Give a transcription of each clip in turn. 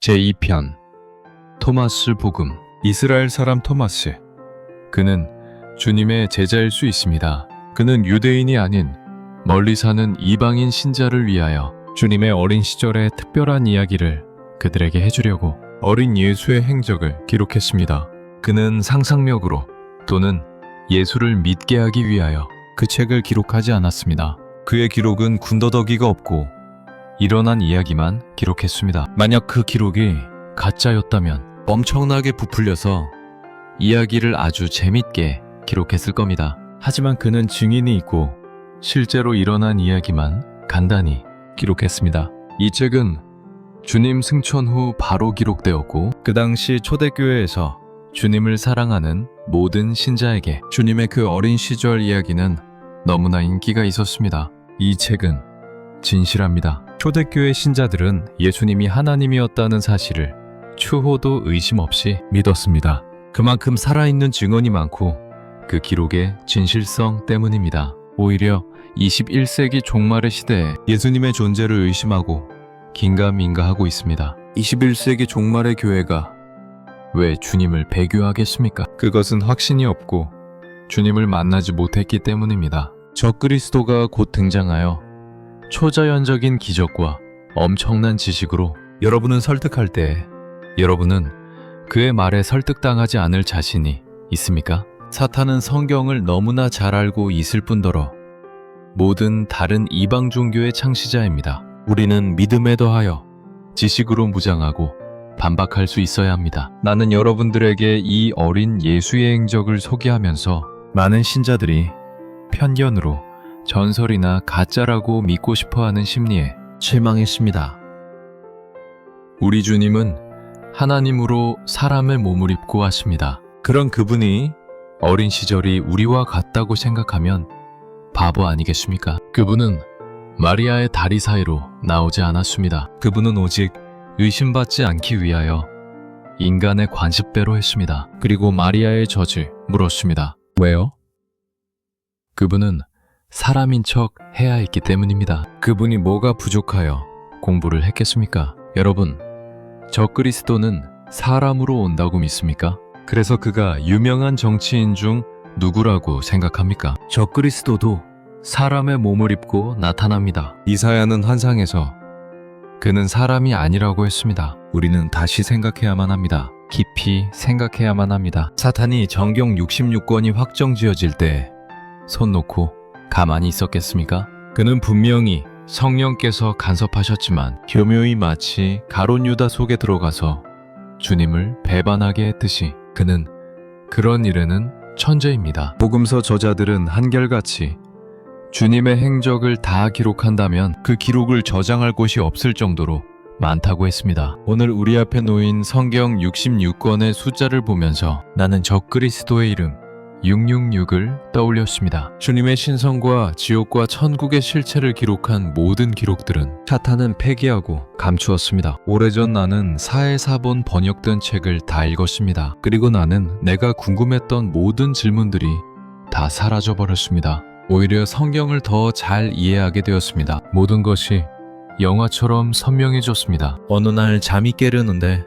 제2편 토마스 복음. 이스라엘 사람 토마스. 그는 주님의 제자일 수 있습니다. 그는 유대인이 아닌 멀리 사는 이방인 신자를 위하여 주님의 어린 시절의 특별한 이야기를 그들에게 해주려고 어린 예수의 행적을 기록했습니다. 그는 상상력으로 또는 예수를 믿게 하기 위하여 그 책을 기록하지 않았습니다. 그의 기록은 군더더기가 없고 일어난 이야기만 기록했습니다. 만약 그 기록이 가짜였다면 엄청나게 부풀려서 이야기를 아주 재밌게 기록했을 겁니다. 하지만 그는 증인이 있고 실제로 일어난 이야기만 간단히 기록했습니다. 이 책은 주님 승천 후 바로 기록되었고 그 당시 초대교회에서 주님을 사랑하는 모든 신자에게 주님의 그 어린 시절 이야기는 너무나 인기가 있었습니다. 이 책은 진실합니다. 초대교회 신자들은 예수님이 하나님이었다는 사실을 추호도 의심 없이 믿었습니다. 그만큼 살아있는 증언이 많고 그 기록의 진실성 때문입니다. 오히려 21세기 종말의 시대에 예수님의 존재를 의심하고 긴가민가하고 있습니다. 21세기 종말의 교회가 왜 주님을 배교하겠습니까? 그것은 확신이 없고 주님을 만나지 못했기 때문입니다. 적그리스도가 곧 등장하여 초자연적인 기적과 엄청난 지식으로 여러분은 설득할 때 여러분은 그의 말에 설득당하지 않을 자신이 있습니까? 사탄은 성경을 너무나 잘 알고 있을 뿐더러 모든 다른 이방 종교의 창시자입니다. 우리는 믿음에 더하여 지식으로 무장하고 반박할 수 있어야 합니다. 나는 여러분들에게 이 어린 예수의 행적을 소개하면서 많은 신자들이 편견으로 전설이나 가짜라고 믿고 싶어하는 심리에 실망했습니다. 우리 주님은 하나님으로 사람의 몸을 입고 왔습니다. 그런 그분이 어린 시절이 우리와 같다고 생각하면 바보 아니겠습니까? 그분은 마리아의 다리 사이로 나오지 않았습니다. 그분은 오직 의심받지 않기 위하여 인간의 관습대로 했습니다. 그리고 마리아의 젖을 물었습니다. 왜요? 그분은 사람인 척 해야 했기 때문입니다. 그분이 뭐가 부족하여 공부를 했겠습니까? 여러분, 적그리스도는 사람으로 온다고 믿습니까? 그래서 그가 유명한 정치인 중 누구라고 생각합니까? 적그리스도도 사람의 몸을 입고 나타납니다. 이사야는 환상에서 그는 사람이 아니라고 했습니다. 우리는 다시 생각해야만 합니다. 깊이 생각해야만 합니다. 사탄이 정경 66권이 확정지어질 때 손 놓고 가만히 있었겠습니까? 그는 분명히 성령께서 간섭하셨지만 교묘히 마치 가룟 유다 속에 들어가서 주님을 배반하게 했듯이 그는 그런 일에는 천재입니다. 복음서 저자들은 한결같이 주님의 행적을 다 기록한다면 그 기록을 저장할 곳이 없을 정도로 많다고 했습니다. 오늘 우리 앞에 놓인 성경 66권의 숫자를 보면서 나는 적그리스도의 이름 666을 떠올렸습니다. 주님의 신성과 지옥과 천국의 실체를 기록한 모든 기록들은 사탄은 폐기하고 감추었습니다. 오래전 나는 사해사본 번역된 책을 다 읽었습니다. 그리고 나는 내가 궁금했던 모든 질문들이 다 사라져버렸습니다. 오히려 성경을 더 잘 이해하게 되었습니다. 모든 것이 영화처럼 선명해졌습니다. 어느 날 잠이 깨르는데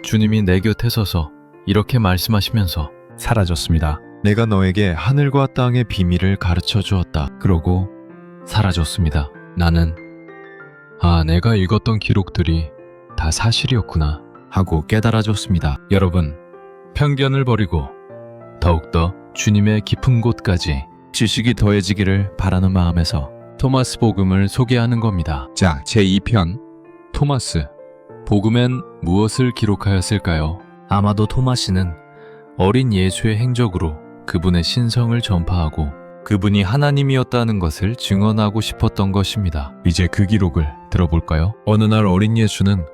주님이 내 곁에 서서 이렇게 말씀하시면서 사라졌습니다. 내가 너에게 하늘과 땅의 비밀을 가르쳐 주었다. 그러고 사라졌습니다. 나는 내가 읽었던 기록들이 다 사실이었구나 하고 깨달아졌습니다. 여러분, 편견을 버리고 더욱더 주님의 깊은 곳까지 지식이 더해지기를 바라는 마음에서 토마스 복음을 소개하는 겁니다. 자, 제2편 토마스. 복음엔 무엇을 기록하였을까요? 아마도 토마스는 어린 예수의 행적으로 그분의 신성을 전파하고 그분이 하나님이었다는 것을 증언하고 싶었던 것입니다. 이제 그 기록을 들어볼까요? 어느 날 어린 예수는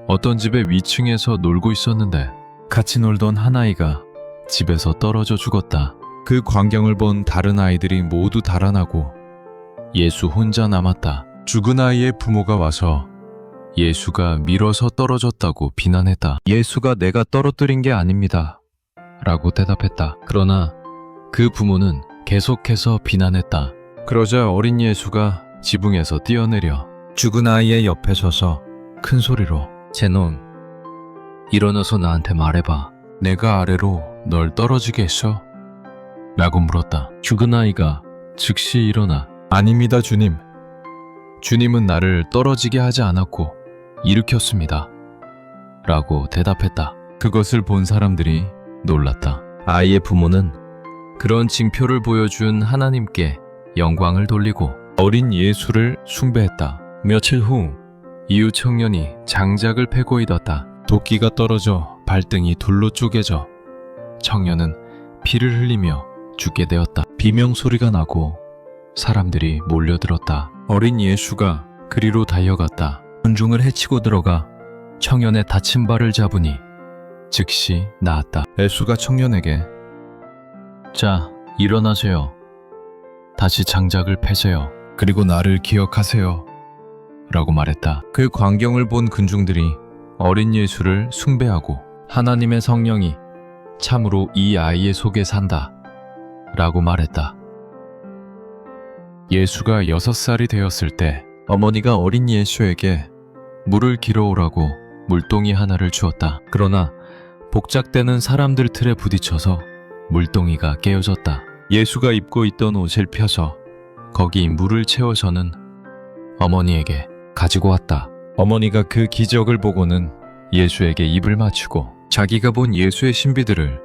어떤 집의 위층에서 놀고 있었는데 같이 놀던 한 아이가 집에서 떨어져 죽었다. 그 광경을 본 다른 아이들이 모두 달아나고 예수 혼자 남았다. 죽은 아이의 부모가 와서 예수가 밀어서 떨어졌다고 비난했다. 예수가 내가 떨어뜨린 게 아닙니다 라고 대답했다. 그러나 그 부모는 계속해서 비난했다. 그러자 어린 예수가 지붕에서 뛰어내려 죽은 아이의 옆에 서서 큰 소리로 제 놈 일어나서 나한테 말해봐. 내가 아래로 널 떨어지게 했어? 라고 물었다. 죽은 아이가 즉시 일어나 아닙니다, 주님. 주님은 나를 떨어지게 하지 않았고 일으켰습니다. 라고 대답했다. 그것을 본 사람들이 놀랐다. 아이의 부모는 그런 징표를 보여준 하나님께 영광을 돌리고 어린 예수를 숭배했다. 며칠 후 이웃 청년이 장작을 패고 있었다. 도끼가 떨어져 발등이 둘로 쪼개져 청년은 피를 흘리며 죽게 되었다. 비명소리가 나고 사람들이 몰려들었다. 어린 예수가 그리로 달려갔다. 군중을 헤치고 들어가 청년의 다친 발을 잡으니 즉시 나았다. 예수가 청년에게 자, 일어나세요. 다시 장작을 패세요. 그리고 나를 기억하세요. 라고 말했다. 그 광경을 본 군중들이 어린 예수를 숭배하고 하나님의 성령이 참으로 이 아이의 속에 산다. 라고 말했다. 예수가 6살이 되었을 때 어머니가 어린 예수에게 물을 길어오라고 물동이 하나를 주었다. 그러나 복작대는 사람들 틀에 부딪혀서 물동이가 깨어졌다. 예수가 입고 있던 옷을 펴서 거기 물을 채워서는 어머니에게 가지고 왔다. 어머니가 그 기적을 보고는 예수에게 입을 맞추고 자기가 본 예수의 신비들을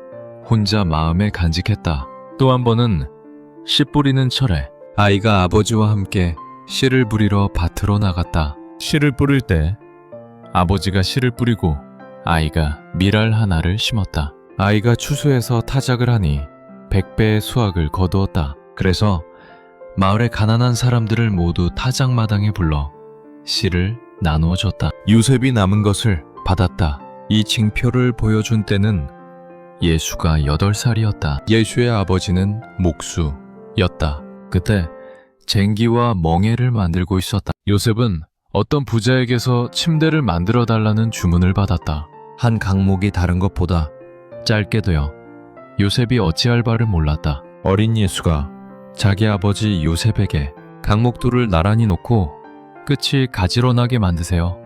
혼자 마음에 간직했다. 또 한 번은 씨 뿌리는 철에 아이가 아버지와 함께 씨를 뿌리러 밭으로 나갔다. 씨를 뿌릴 때 아버지가 씨를 뿌리고 아이가 밀알 하나를 심었다. 아이가 추수해서 타작을 하니 100배의 수확을 거두었다. 그래서 마을의 가난한 사람들을 모두 타작마당에 불러 씨를 나누어 줬다. 요셉이 남은 것을 받았다. 이 징표를 보여준 때는 예수가 8살이었다. 예수의 아버지는 목수였다. 그때 쟁기와 멍에를 만들고 있었다. 요셉은 어떤 부자에게서 침대를 만들어 달라는 주문을 받았다. 한 강목이 다른 것보다 짧게 되어 요셉이 어찌할 바를 몰랐다. 어린 예수가 자기 아버지 요셉에게 강목들을 나란히 놓고 끝이 가지런하게 만드세요.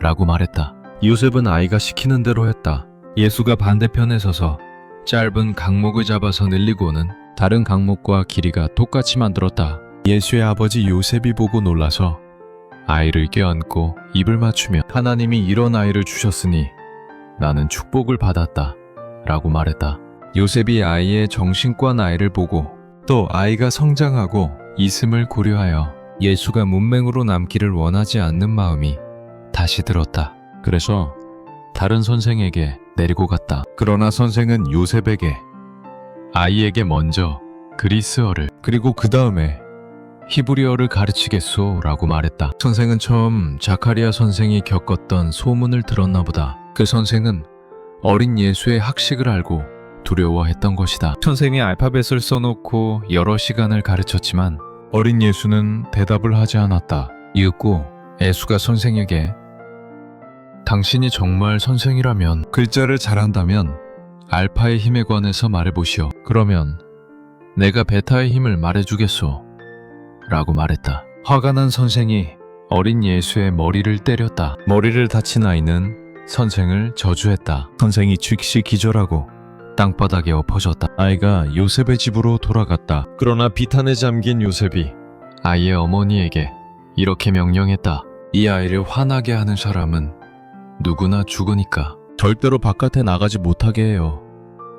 라고 말했다. 요셉은 아이가 시키는 대로 했다. 예수가 반대편에 서서 짧은 강목을 잡아서 늘리고는 다른 강목과 길이가 똑같이 만들었다. 예수의 아버지 요셉이 보고 놀라서 아이를 껴안고 입을 맞추며 하나님이 이런 아이를 주셨으니 나는 축복을 받았다. 라고 말했다. 요셉이 아이의 정신과 나이를 보고 또 아이가 성장하고 있음을 고려하여 예수가 문맹으로 남기를 원하지 않는 마음이 다시 들었다. 그래서 다른 선생에게 내리고 갔다. 그러나 선생은 요셉에게 아이에게 먼저 그리스어를 그리고 그 다음에 히브리어를 가르치겠소 라고 말했다. 선생은 처음 자카리아 선생이 겪었던 소문을 들었나 보다. 그 선생은 어린 예수의 학식을 알고 두려워했던 것이다. 선생이 알파벳을 써놓고 여러 시간을 가르쳤지만 어린 예수는 대답을 하지 않았다. 이윽고 예수가 선생에게 당신이 정말 선생이라면 글자를 잘한다면 알파의 힘에 관해서 말해보시오. 그러면 내가 베타의 힘을 말해주겠소. 라고 말했다. 화가 난 선생이 어린 예수의 머리를 때렸다. 머리를 다친 아이는 선생을 저주했다. 선생이 즉시 기절하고 땅바닥에 엎어졌다. 아이가 요셉의 집으로 돌아갔다. 그러나 비탄에 잠긴 요셉이 아이의 어머니에게 이렇게 명령했다. 이 아이를 화나게 하는 사람은 누구나 죽으니까 절대로 바깥에 나가지 못하게 해요.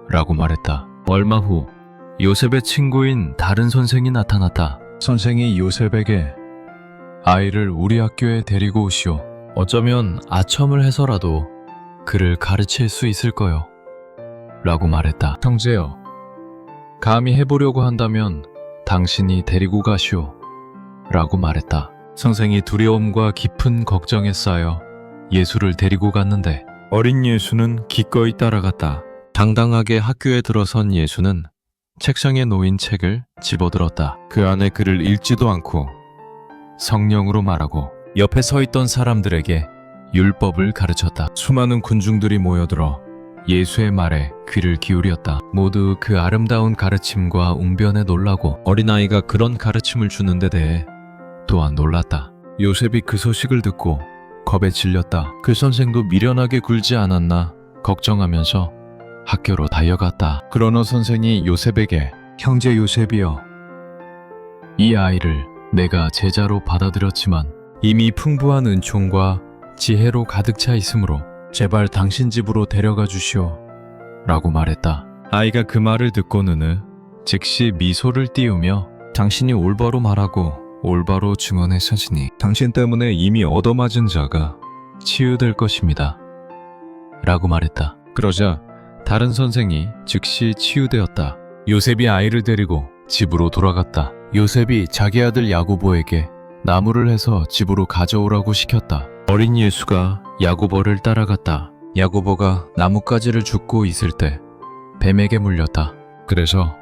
라고 말했다. 얼마 후 요셉의 친구인 다른 선생이 나타났다. 선생이 요셉에게 아이를 우리 학교에 데리고 오시오. 어쩌면 아첨을 해서라도 그를 가르칠 수 있을 거요. 라고 말했다. 형제여, 감히 해보려고 한다면 당신이 데리고 가시오. 라고 말했다. 선생이 두려움과 깊은 걱정에 쌓여 예수를 데리고 갔는데 어린 예수는 기꺼이 따라갔다. 당당하게 학교에 들어선 예수는 책상에 놓인 책을 집어들었다. 그 안에 글을 읽지도 않고 성령으로 말하고 옆에 서 있던 사람들에게 율법을 가르쳤다. 수많은 군중들이 모여들어 예수의 말에 귀를 기울였다. 모두 그 아름다운 가르침과 웅변에 놀라고 어린아이가 그런 가르침을 주는 데 대해 또한 놀랐다. 요셉이 그 소식을 듣고 겁에 질렸다. 그 선생도 미련하게 굴지 않았나 걱정하면서 학교로 달려갔다. 그러나 선생이 요셉에게 형제 요셉이여, 이 아이를 내가 제자로 받아들였지만 이미 풍부한 은총과 지혜로 가득 차 있으므로 제발 당신 집으로 데려가 주시오 라고 말했다. 아이가 그 말을 듣고는 즉시 미소를 띄우며 당신이 올바로 말하고 올바로 증언했으니 당신 때문에 이미 얻어맞은 자가 치유될 것입니다 라고 말했다. 그러자 다른 선생이 즉시 치유되었다. 요셉이 아이를 데리고 집으로 돌아갔다. 요셉이 자기 아들 야고보에게 나무를 해서 집으로 가져오라고 시켰다. 어린 예수가 야고보를 따라갔다. 야고보가 나뭇가지를 줍고 있을 때 뱀에게 물렸다. 그래서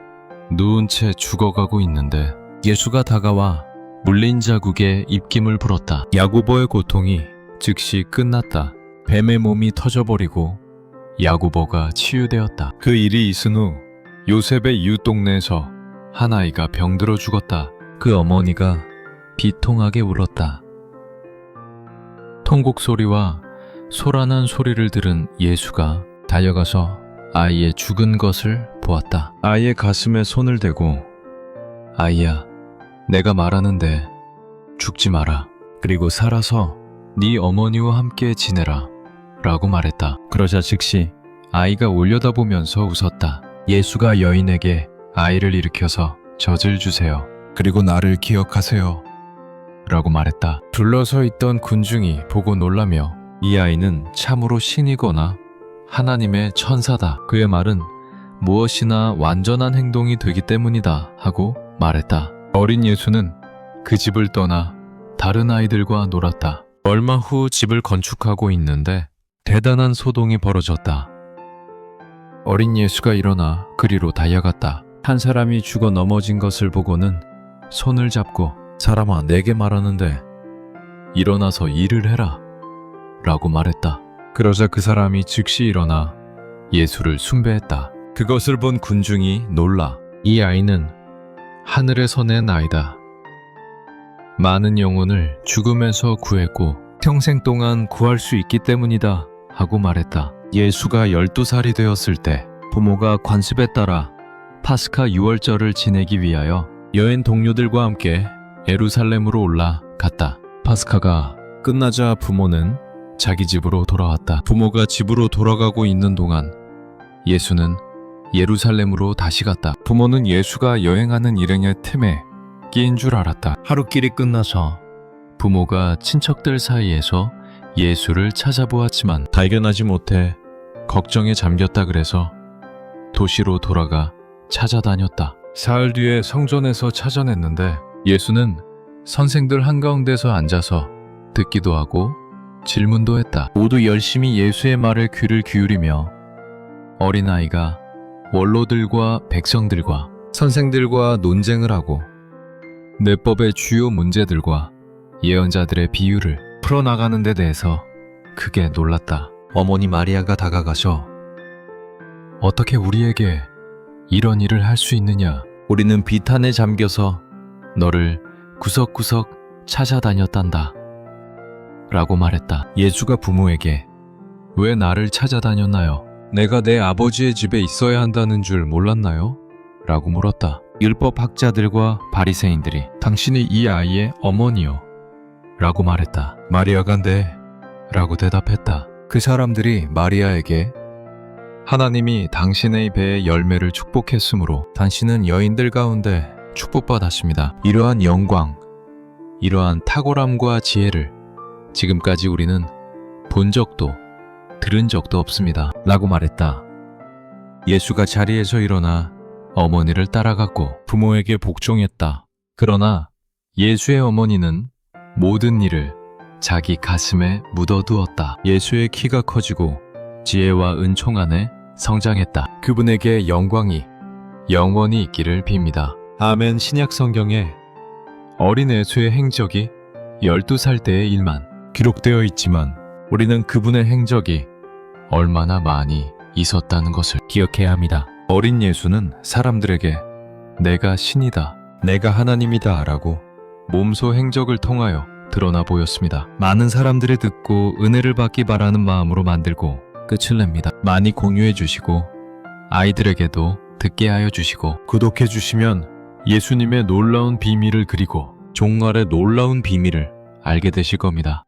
누운 채 죽어가고 있는데 예수가 다가와 물린 자국에 입김을 불었다. 야고보의 고통이 즉시 끝났다. 뱀의 몸이 터져버리고 야고보가 치유되었다. 그 일이 있은 후 요셉의 이웃 동네에서 한 아이가 병들어 죽었다. 그 어머니가 비통하게 울었다. 통곡 소리와 소란한 소리를 들은 예수가 달려가서 아이의 죽은 것을 보았다. 아이의 가슴에 손을 대고 아이야, 내가 말하는데 죽지 마라. 그리고 살아서 네 어머니와 함께 지내라 라고 말했다. 그러자 즉시 아이가 올려다보면서 웃었다. 예수가 여인에게 아이를 일으켜서 젖을 주세요. 그리고 나를 기억하세요 라고 말했다. 둘러서 있던 군중이 보고 놀라며 이 아이는 참으로 신이거나 하나님의 천사다. 그의 말은 무엇이나 완전한 행동이 되기 때문이다 하고 말했다. 어린 예수는 그 집을 떠나 다른 아이들과 놀았다. 얼마 후 집을 건축하고 있는데 대단한 소동이 벌어졌다. 어린 예수가 일어나 그리로 달려갔다. 한 사람이 죽어 넘어진 것을 보고는 손을 잡고 사람아, 내게 말하는데 일어나서 일을 해라 라고 말했다. 그러자 그 사람이 즉시 일어나 예수를 숭배했다. 그것을 본 군중이 놀라 이 아이는 하늘에서 낸 아이다. 많은 영혼을 죽음에서 구했고 평생 동안 구할 수 있기 때문이다 하고 말했다. 예수가 12살이 되었을 때 부모가 관습에 따라 파스카 유월절을 지내기 위하여 여행 동료들과 함께 예루살렘으로 올라갔다. 파스카가 끝나자 부모는 자기 집으로 돌아왔다. 부모가 집으로 돌아가고 있는 동안 예수는 예루살렘으로 다시 갔다. 부모는 예수가 여행하는 일행의 틈에 끼인 줄 알았다. 하루길이 끝나서 부모가 친척들 사이에서 예수를 찾아보았지만 발견하지 못해 걱정에 잠겼다. 그래서 도시로 돌아가 찾아다녔다. 사흘 뒤에 성전에서 찾아냈는데 예수는 선생들 한가운데서 앉아서 듣기도 하고 질문도 했다. 모두 열심히 예수의 말에 귀를 기울이며 어린아이가 원로들과 백성들과 선생들과 논쟁을 하고 뇌법의 주요 문제들과 예언자들의 비유를 풀어나가는 데 대해서 크게 놀랐다. 어머니 마리아가 다가가서 어떻게 우리에게 이런 일을 할 수 있느냐? 우리는 비탄에 잠겨서 너를 구석구석 찾아다녔단다 라고 말했다. 예수가 부모에게 왜 나를 찾아다녔나요? 내가 내 아버지의 집에 있어야 한다는 줄 몰랐나요? 라고 물었다. 율법학자들과 바리새인들이 당신이 이 아이의 어머니요 라고 말했다. 마리아가 네 라고 대답했다. 그 사람들이 마리아에게 하나님이 당신의 배의 열매를 축복했으므로 당신은 여인들 가운데 축복받았습니다. 이러한 영광, 이러한 탁월함과 지혜를 지금까지 우리는 본 적도 들은 적도 없습니다 라고 말했다. 예수가 자리에서 일어나 어머니를 따라갔고 부모에게 복종했다. 그러나 예수의 어머니는 모든 일을 자기 가슴에 묻어두었다. 예수의 키가 커지고 지혜와 은총 안에 성장했다. 그분에게 영광이 영원히 있기를 빕니다. 아멘. 신약 성경에 어린 예수의 행적이 12살 때의 일만 기록되어 있지만 우리는 그분의 행적이 얼마나 많이 있었다는 것을 기억해야 합니다. 어린 예수는 사람들에게 내가 신이다, 내가 하나님이다 라고 몸소 행적을 통하여 드러나 보였습니다. 많은 사람들이 듣고 은혜를 받기 바라는 마음으로 만들고 끝을 냅니다. 많이 공유해 주시고 아이들에게도 듣게 하여 주시고 구독해 주시면 예수님의 놀라운 비밀을 그리고 종말의 놀라운 비밀을 알게 되실 겁니다.